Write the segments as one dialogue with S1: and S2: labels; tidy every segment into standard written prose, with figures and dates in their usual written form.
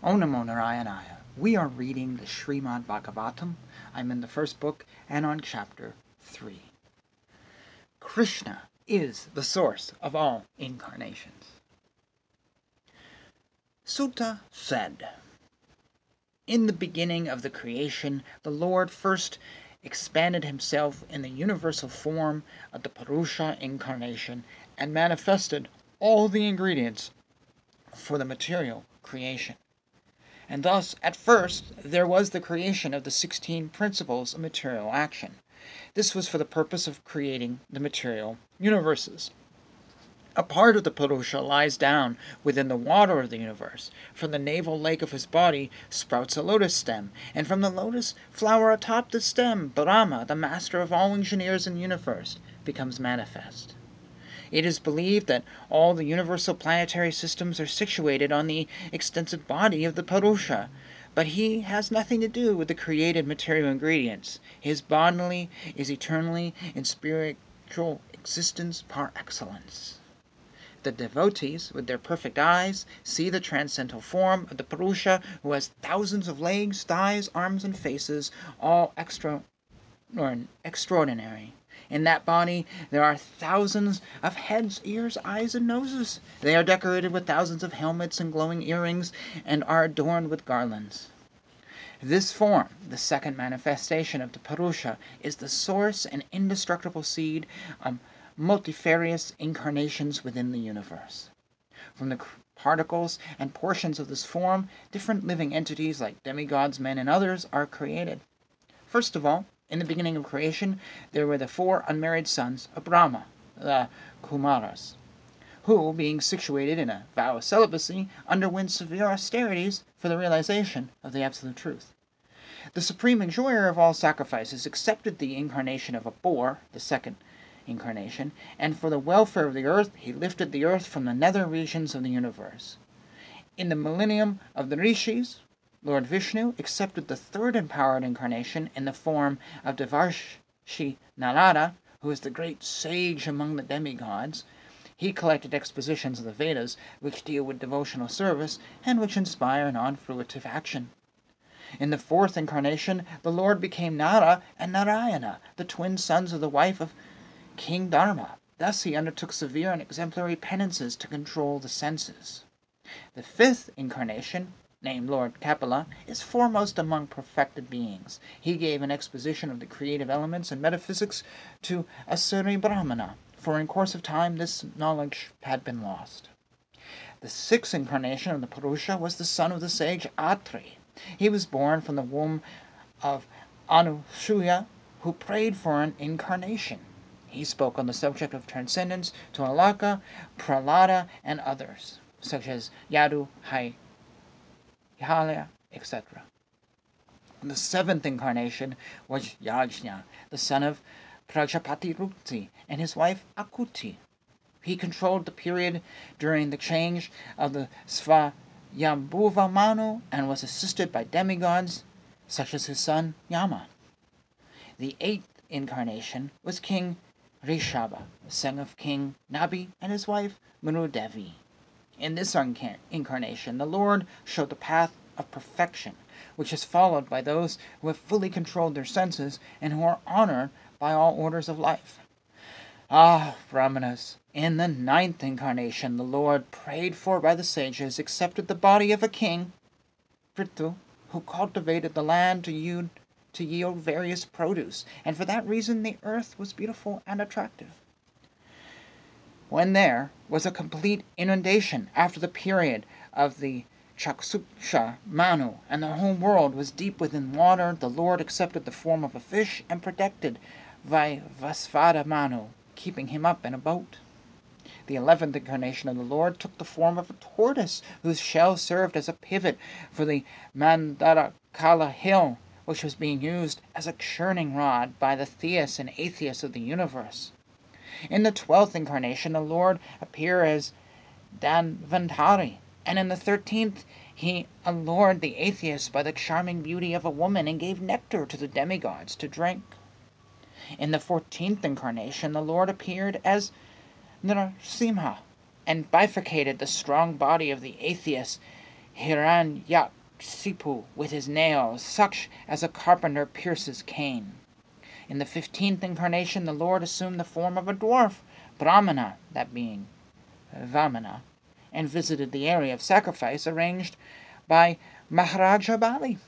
S1: Om Namo Narayanaya. We are reading the Srimad Bhagavatam. I'm in the first book and on chapter 3. Krishna is the source of all incarnations. Sutta said, in the beginning of the creation, the Lord first expanded himself in the universal form of the Purusha incarnation and manifested all the ingredients for the material creation. And thus, at first, there was the creation of the 16 principles of material action. This was for the purpose of creating the material universes. A part of the Purusha lies down within the water of the universe. From the navel lake of his body sprouts a lotus stem, and from the lotus flower atop the stem, Brahma, the master of all engineers in the universe, becomes manifest. It is believed that all the universal planetary systems are situated on the extensive body of the Purusha, but he has nothing to do with the created material ingredients. His bodily is eternally in spiritual existence par excellence. The devotees, with their perfect eyes, see the transcendental form of the Purusha, who has thousands of legs, thighs, arms, and faces, all extraordinary. In that body there are thousands of heads, ears, eyes, and noses. They are decorated with thousands of helmets and glowing earrings, and are adorned with garlands. This form, the second manifestation of the Purusha, is the source and indestructible seed of multifarious incarnations within the universe. From the particles and portions of this form, different living entities like demigods, men, and others are created. First of all, in the beginning of creation, there were the 4 unmarried sons of Brahma, the Kumaras, who, being situated in a vow of celibacy, underwent severe austerities for the realization of the absolute truth. The supreme enjoyer of all sacrifices accepted the incarnation of a boar, the second incarnation, and for the welfare of the earth, he lifted the earth from the nether regions of the universe. In the millennium of the Rishis, Lord Vishnu accepted the third empowered incarnation in the form of Devarshi Narada, who is the great sage among the demigods. He collected expositions of the Vedas, which deal with devotional service and which inspire non-fruitive action. In the fourth incarnation, the Lord became Nara and Narayana, the twin sons of the wife of King Dharma. Thus he undertook severe and exemplary penances to control the senses. The fifth incarnation, named Lord Kapila, is foremost among perfected beings. He gave an exposition of the creative elements and metaphysics to Asuri Brahmana, for in course of time this knowledge had been lost. The sixth incarnation of the Purusha was the son of the sage Atri. He was born from the womb of Anusuya, who prayed for an incarnation. He spoke on the subject of transcendence to Alaka, Prahlada, and others, such as Yadu, Halya, etc. The seventh incarnation was Yajna, the son of Prajapati Rukti, and his wife Akuti. He controlled the period during the change of the Svayambhuva Manu and was assisted by demigods, such as his son Yama. The eighth incarnation was King Rishabha, son of King Nabi and his wife Manudevi. In this incarnation, the Lord showed the path of perfection, which is followed by those who have fully controlled their senses and who are honored by all orders of life. Ah, Brahmanas, in the ninth incarnation, the Lord, prayed for by the sages, accepted the body of a king, Prithu, who cultivated the land to yield various produce, and for that reason the earth was beautiful and attractive. When there was a complete inundation after the period of the Chakshuksha Manu, and the whole world was deep within water, the Lord accepted the form of a fish and protected Vaivasvata Manu, keeping him up in a boat. The 11th incarnation of the Lord took the form of a tortoise, whose shell served as a pivot for the Mandarakala hill, which was being used as a churning rod by the theists and atheists of the universe. In the 12th incarnation, the Lord appeared as Dhanvantari, and in the 13th he allured the atheists by the charming beauty of a woman and gave nectar to the demigods to drink. In the 14th incarnation, the Lord appeared as Narasimha and bifurcated the strong body of the atheists Hiranyaksipu with his nails, such as a carpenter pierces cane. In the 15th incarnation, the Lord assumed the form of a dwarf, Brahmana, that being Vamana, and visited the area of sacrifice arranged by Maharaja Bali.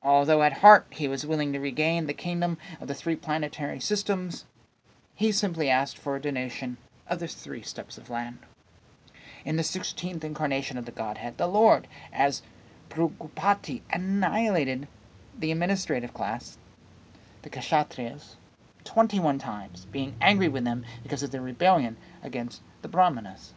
S1: Although at heart he was willing to regain the kingdom of the 3 planetary systems, he simply asked for a donation of the 3 steps of land. In the 16th incarnation of the Godhead, the Lord, as Prabhupada, annihilated the administrative class, the Kshatriyas, 21 times, being angry with them because of their rebellion against the Brahmanas.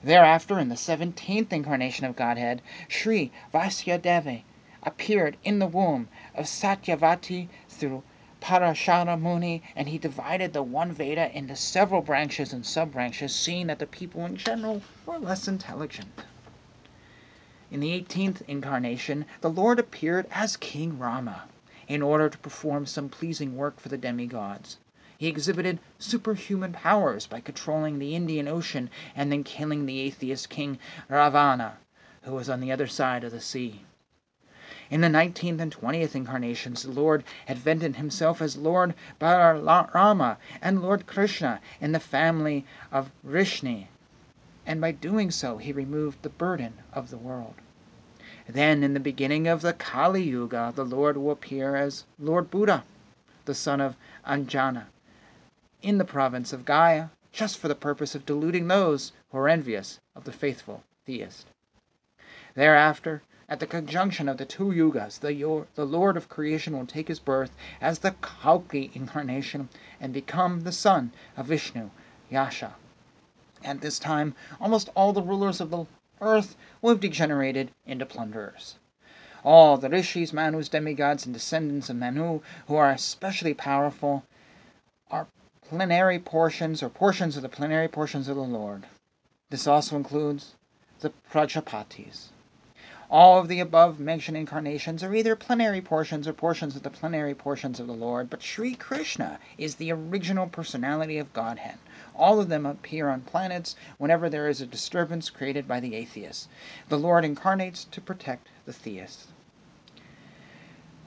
S1: Thereafter, in the 17th incarnation of Godhead, Sri Vasudeva appeared in the womb of Satyavati through Parashara Muni, and he divided the one Veda into several branches and sub-branches, seeing that the people in general were less intelligent. In the 18th incarnation, the Lord appeared as King Rama, in order to perform some pleasing work for the demigods. He exhibited superhuman powers by controlling the Indian Ocean and then killing the atheist king Ravana, who was on the other side of the sea. In the 19th and 20th incarnations, the Lord had vented himself as Lord Balarama and Lord Krishna in the family of Vrishni, and by doing so he removed the burden of the world. Then, in the beginning of the Kali Yuga, the Lord will appear as Lord Buddha, the son of Anjana, in the province of Gaya, just for the purpose of deluding those who are envious of the faithful theist. Thereafter, at the conjunction of the 2 yugas, the Lord of creation will take his birth as the Kalki incarnation and become the son of Vishnu, Yasha. At this time, almost all the rulers of the earth will have degenerated into plunderers. All the rishis, manus, demigods, and descendants of Manu, who are especially powerful, are plenary portions or portions of the plenary portions of the Lord. This also includes the Prajapatis. All of the above-mentioned incarnations are either plenary portions or portions of the plenary portions of the Lord, but Sri Krishna is the original personality of Godhead. All of them appear on planets whenever there is a disturbance created by the atheists. The Lord incarnates to protect the theists.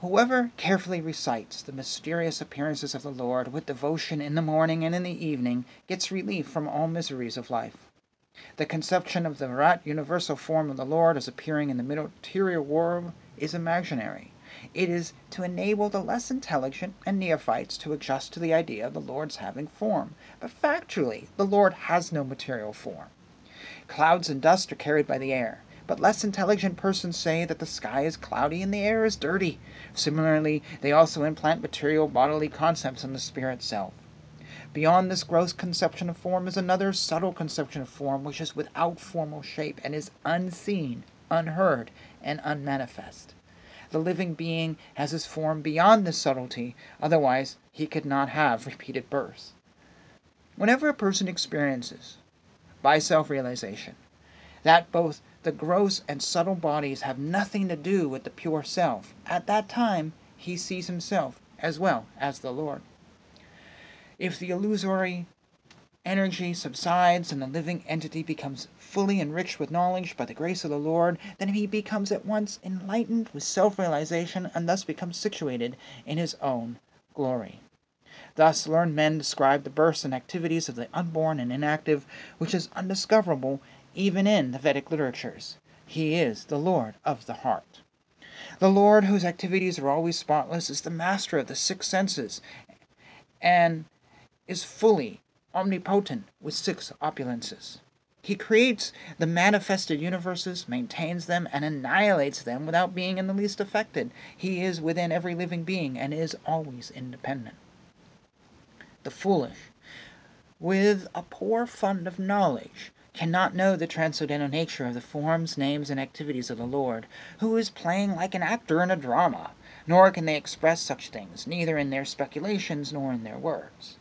S1: Whoever carefully recites the mysterious appearances of the Lord with devotion in the morning and in the evening gets relief from all miseries of life. The conception of the Virat universal form of the Lord as appearing in the material world is imaginary. It is to enable the less intelligent and neophytes to adjust to the idea of the Lord's having form. But factually, the Lord has no material form. Clouds and dust are carried by the air, but less intelligent persons say that the sky is cloudy and the air is dirty. Similarly, they also implant material bodily concepts in the spirit self. Beyond this gross conception of form is another subtle conception of form which is without formal shape and is unseen, unheard, and unmanifest. The living being has his form beyond this subtlety, otherwise he could not have repeated births. Whenever a person experiences, by self-realization, that both the gross and subtle bodies have nothing to do with the pure self, at that time he sees himself as well as the Lord. If the illusory energy subsides and the living entity becomes fully enriched with knowledge by the grace of the Lord, then he becomes at once enlightened with self-realization and thus becomes situated in his own glory. Thus learned men describe the births and activities of the unborn and inactive, which is undiscoverable even in the Vedic literatures. He is the Lord of the heart. The Lord, whose activities are always spotless, is the master of the 6 senses and is fully omnipotent with 6 opulences. He creates the manifested universes, maintains them, and annihilates them without being in the least affected. He is within every living being and is always independent. The foolish, with a poor fund of knowledge, cannot know the transcendental nature of the forms, names, and activities of the Lord, who is playing like an actor in a drama, nor can they express such things, neither in their speculations nor in their words.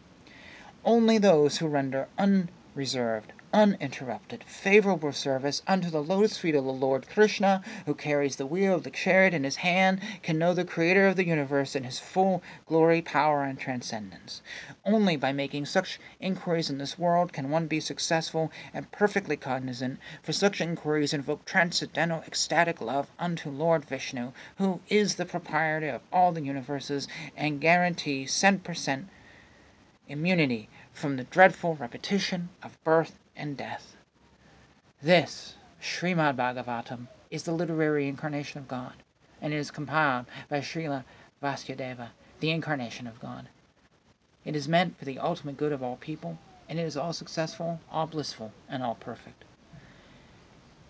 S1: Only those who render unreserved, uninterrupted, favorable service unto the lotus feet of the Lord Krishna, who carries the wheel of the chariot in his hand, can know the Creator of the universe in his full glory, power, and transcendence. Only by making such inquiries in this world can one be successful and perfectly cognizant, for such inquiries invoke transcendental ecstatic love unto Lord Vishnu, who is the proprietor of all the universes, and guarantee 100% immunity from the dreadful repetition of birth and death. This Srimad Bhagavatam is the literary incarnation of God, and it is compiled by Srila Vasudeva, the incarnation of God. It is meant for the ultimate good of all people, and it is all successful, all blissful, and all perfect.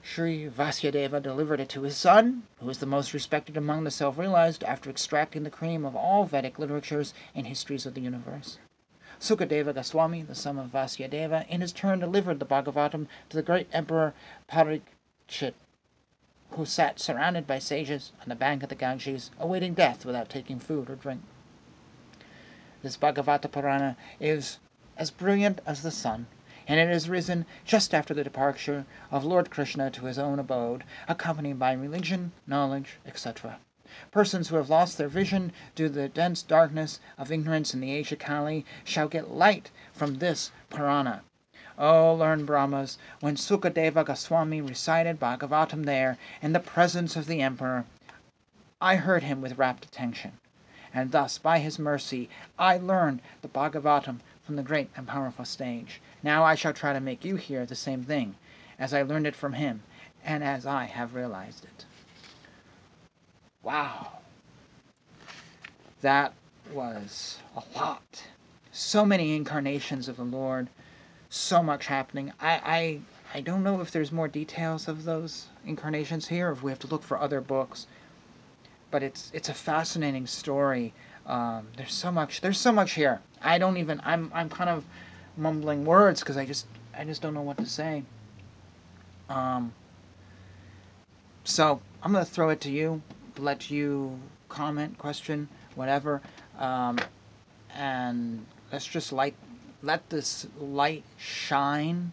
S1: Sri Vasudeva delivered it to his son, who is the most respected among the self-realized, after extracting the cream of all Vedic literatures and histories of the universe. Sukadeva Goswami, the son of Vasudeva, in his turn delivered the Bhagavatam to the great Emperor Parikshit, who sat surrounded by sages on the bank of the Ganges, awaiting death without taking food or drink. This Bhagavata Purana is as brilliant as the sun, and it is risen just after the departure of Lord Krishna to his own abode, accompanied by religion, knowledge, etc. Persons who have lost their vision due to the dense darkness of ignorance in the age of Kali shall get light from this Purana. O learned Brahmas, when Sukadeva Goswami recited Bhagavatam there in the presence of the emperor, I heard him with rapt attention, and thus, by his mercy, I learned the Bhagavatam from the great and powerful stage. Now I shall try to make you hear the same thing, as I learned it from him, and as I have realized it. Wow. That was a lot. So many incarnations of the Lord, so much happening. I don't know if there's more details of those incarnations here, or if we have to look for other books. But it's a fascinating story. There's so much here. I'm kind of mumbling words because I just don't know what to say. So I'm going to throw it to you, let you comment, question, whatever, and let's just let this light shine,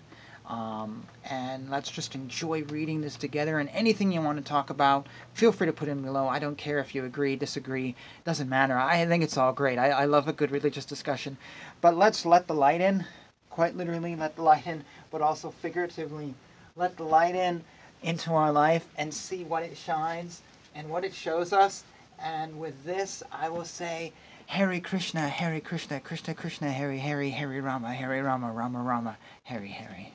S1: and let's just enjoy reading this together. And anything you want to talk about, feel free to put in below. I don't care if you agree, disagree, doesn't matter. I think it's all great. I love a good religious discussion. But let's let the light in, quite literally let the light in, but also figuratively let the light in into our life and see what it shines and what it shows us. And with this, I will say, Hare Krishna, Krishna Krishna, Hare Hare, Hare Rama, Rama Rama, Hare Hare.